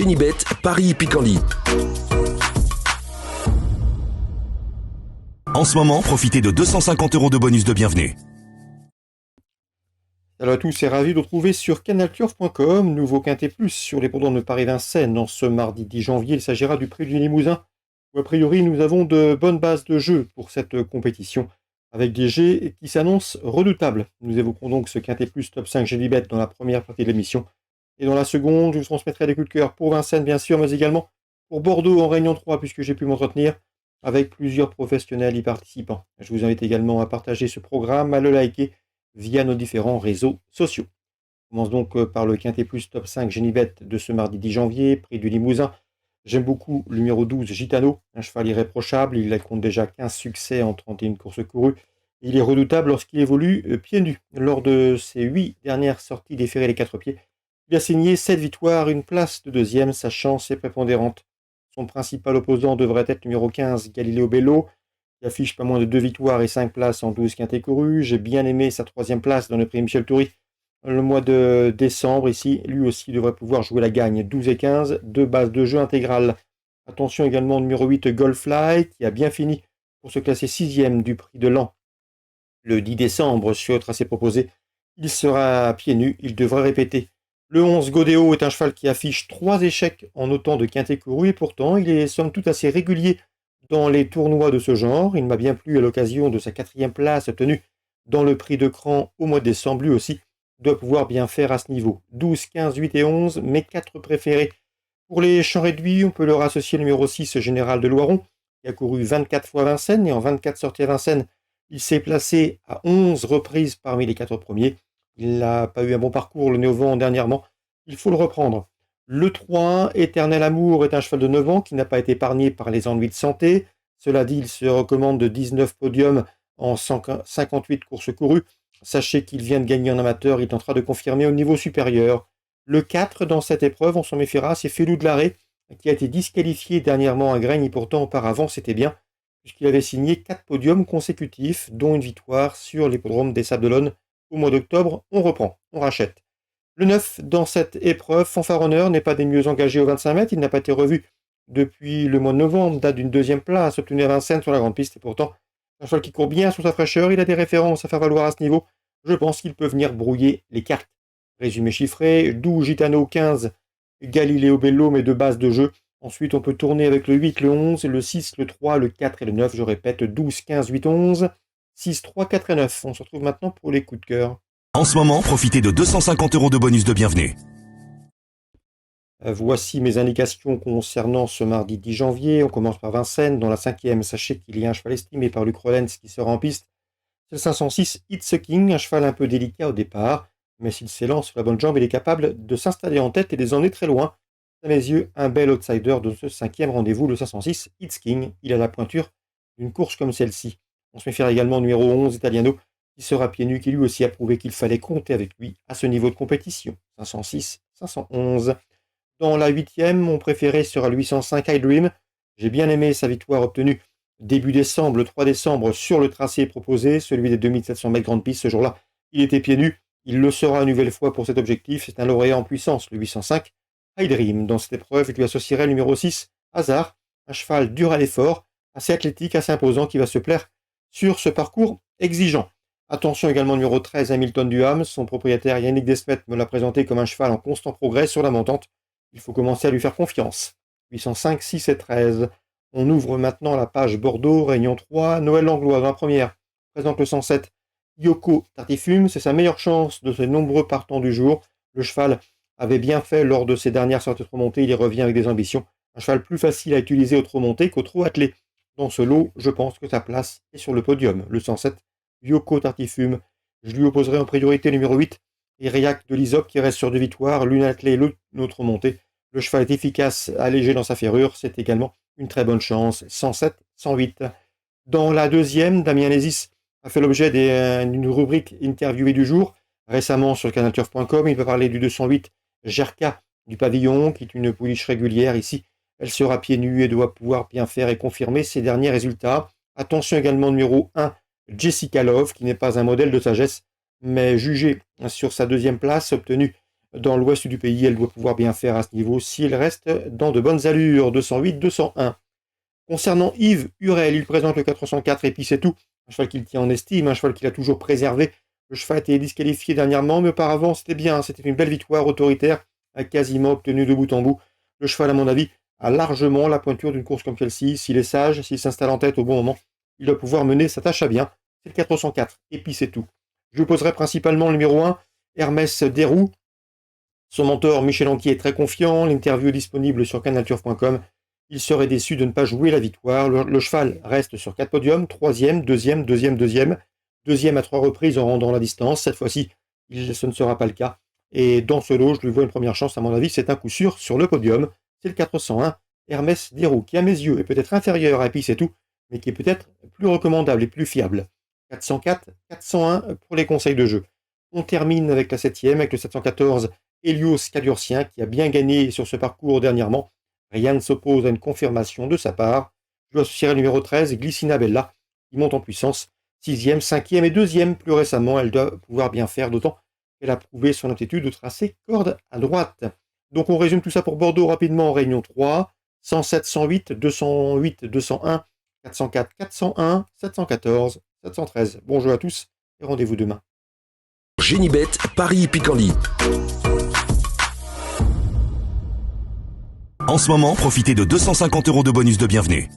Génibet, Paris Picardie. En ce moment, profitez de 250 € de bonus de bienvenue. Salut à tous et ravi de vous retrouver sur canalturf.com, nouveau Quintet Plus sur l'hippodrome de Paris-Vincennes. En ce mardi 10 janvier, il s'agira du Prix du Limousin, où a priori nous avons de bonnes bases de jeu pour cette compétition, avec des jets qui s'annoncent redoutables. Nous évoquerons donc ce Quintet Plus Top 5 Génibet dans la première partie de l'émission. Et dans la seconde, je vous transmettrai des coups de cœur pour Vincennes bien sûr, mais également pour Bordeaux en Réunion 3, puisque j'ai pu m'entretenir avec plusieurs professionnels y participant. Je vous invite également à partager ce programme, à le liker via nos différents réseaux sociaux. On commence donc par le Quintet Plus Top 5 Génibet de ce mardi 10 janvier, Prix du Limousin. J'aime beaucoup le numéro 12, Gitano, un cheval irréprochable. Il compte déjà 15 succès en 31 courses courues. Il est redoutable lorsqu'il évolue pieds nus. Lors de ses 8 dernières sorties déférées les 4 pieds, il a signé 7 victoires, une place de deuxième. Sa chance est prépondérante. Son principal opposant devrait être numéro 15, Galileo Bello, qui affiche pas moins de 2 victoires et 5 places en 12 quintets courus. J'ai bien aimé sa 3e place dans le prix Michel Toury le mois de décembre. Ici, lui aussi devrait pouvoir jouer la gagne. 12 et 15, 2 bases de jeu intégrales. Attention également au numéro 8, Goldfly, qui a bien fini pour se classer 6e du prix de l'an. Le 10 décembre, sur le tracé proposé, il sera pieds nus, il devrait répéter. Le 11, Godéo, est un cheval qui affiche 3 échecs en autant de quintets courus, et pourtant il est somme toute assez régulier dans les tournois de ce genre. Il m'a bien plu à l'occasion de sa 4e place obtenue dans le prix de Cran au mois de décembre. Lui aussi doit pouvoir bien faire à ce niveau. 12, 15, 8 et 11, mes 4 préférés. Pour les champs réduits, on peut leur associer le numéro 6, Général de Loiron, qui a couru 24 fois Vincennes, et en 24 sorties à Vincennes, il s'est placé à 11 reprises parmi les 4 premiers. Il n'a pas eu un bon parcours le Néovent dernièrement, il faut le reprendre. Le 3, Éternel Amour, est un cheval de 9 ans qui n'a pas été épargné par les ennuis de santé. Cela dit, il se recommande de 19 podiums en 58 courses courues. Sachez qu'il vient de gagner en amateur, il tentera de confirmer au niveau supérieur. Le 4, dans cette épreuve, on s'en méfiera, c'est Felou de l'Arrêt, qui a été disqualifié dernièrement à Graigne, et pourtant auparavant c'était bien, puisqu'il avait signé 4 podiums consécutifs, dont une victoire sur l'hippodrome des Sables d'Olonne. Au mois d'octobre, on reprend, on rachète. Le 9, dans cette épreuve, Fanfaronneur n'est pas des mieux engagés aux 25 mètres, il n'a pas été revu depuis le mois de novembre, date d'une 2e place obtenue à Vincennes sur la grande piste, et pourtant, un cheval qui court bien sous sa fraîcheur, il a des références à faire valoir à ce niveau, je pense qu'il peut venir brouiller les cartes. Résumé chiffré, 12 Gitano, 15 Galileo Bello, mes 2 bases de jeu. Ensuite, on peut tourner avec le 8, le 11, le 6, le 3, le 4 et le 9. Je répète, 12, 15, 8, 11, 6, 3, 4 et 9. On se retrouve maintenant pour les coups de cœur. En ce moment, profitez de 250 € de bonus de bienvenue. Voici mes indications concernant ce mardi 10 janvier. On commence par Vincennes, dans la 5e. Sachez qu'il y a un cheval estimé par Luc Rollens qui sera en piste. C'est le 506 It's a King, un cheval un peu délicat au départ, mais s'il s'élance sur la bonne jambe, il est capable de s'installer en tête et de les emmener très loin. À mes yeux, un bel outsider de ce 5e rendez-vous, le 506 It's King. Il a la pointure d'une course comme celle-ci. On se méfiera également au numéro 11, Italiano, qui sera pieds nus, qui lui aussi a prouvé qu'il fallait compter avec lui à ce niveau de compétition. 506, 511. Dans la 8e, mon préféré sera le 805 I Dream. J'ai bien aimé sa victoire obtenue début décembre, le 3 décembre, sur le tracé proposé, celui des 2700 mètres grande piste. Ce jour-là, il était pieds nus. Il le sera une nouvelle fois pour cet objectif. C'est un lauréat en puissance, le 805 I Dream. Dans cette épreuve, il lui associerait le numéro 6, Hazard, un cheval dur à l'effort, assez athlétique, assez imposant, qui va se plaire sur ce parcours exigeant. Attention également au numéro 13, Hamilton Duham. Son propriétaire Yannick Desmet me l'a présenté comme un cheval en constant progrès sur la montante. Il faut commencer à lui faire confiance. 805, 6 et 13. On ouvre maintenant la page Bordeaux, Réunion 3. Noël Langlois dans la première présente le 107 Yoko Tartifume. C'est sa meilleure chance de ses nombreux partants du jour. Le cheval avait bien fait lors de ses dernières sorties trop montées. Il y revient avec des ambitions. Un cheval plus facile à utiliser au trop monté qu'au trop attelé. Dans ce lot, je pense que sa place est sur le podium. Le 107 Yoko Tartifume. Je lui opposerai en priorité le numéro 8, Iriac de l'Isop, qui reste sur 2 victoires, l'une attelée, l'autre montée. Le cheval est efficace, allégé dans sa ferrure, c'est également une très bonne chance. 107, 108. Dans la 2e, Damien Lézis a fait l'objet d'une rubrique interviewée du jour, récemment sur canalturf.com. Il va parler du 208 Jerka du Pavillon, qui est une pouliche régulière ici. Elle sera pieds nus et doit pouvoir bien faire et confirmer ses derniers résultats. Attention également au numéro 1, Jessica Love, qui n'est pas un modèle de sagesse, mais jugé sur sa 2e place obtenue dans l'ouest du pays. Elle doit pouvoir bien faire à ce niveau si elle reste dans de bonnes allures. 208-201. Concernant Yves Hurel, il présente le 404 et puis c'est tout. Un cheval qu'il tient en estime, un cheval qu'il a toujours préservé. Le cheval a été disqualifié dernièrement, mais auparavant c'était bien. C'était une belle victoire autoritaire, a quasiment obtenu de bout en bout. Le cheval, à mon avis, a largement la pointure d'une course comme celle-ci. S'il est sage, s'il s'installe en tête au bon moment, il doit pouvoir mener sa tâche à bien. C'est le 404 et puis c'est tout. Je vous poserai principalement le numéro 1, Hermès Desroux. Son mentor Michel Anquier est très confiant. L'interview est disponible sur canalturf.com. Il serait déçu de ne pas jouer la victoire. Le cheval reste sur 4 podiums, 3e, 2e, 2e, 2e. 2e à 3 reprises en rendant la distance. Cette fois-ci, ce ne sera pas le cas. Et dans ce lot, je lui vois une première chance, à mon avis, c'est un coup sûr sur le podium. C'est le 401, Hermès Desroux, qui à mes yeux est peut-être inférieur à Epi c'est tout, mais qui est peut-être plus recommandable et plus fiable. 404, 401 pour les conseils de jeu. On termine avec la 7e, avec le 714, Helios Cadurcien, qui a bien gagné sur ce parcours dernièrement. Rien ne s'oppose à une confirmation de sa part. Je lui associerai le numéro 13, Glycina Bella, qui monte en puissance. 6e, 5e et 2e plus récemment, elle doit pouvoir bien faire, d'autant qu'elle a prouvé son aptitude de tracer corde à droite. Donc on résume tout ça pour Bordeaux rapidement en réunion 3. 107, 108, 208, 201, 404, 401, 714, 713. Bon jeu à tous et rendez-vous demain. Génibet, Paris Hippique-en-Lit. En ce moment, profitez de 250 € de bonus de bienvenue.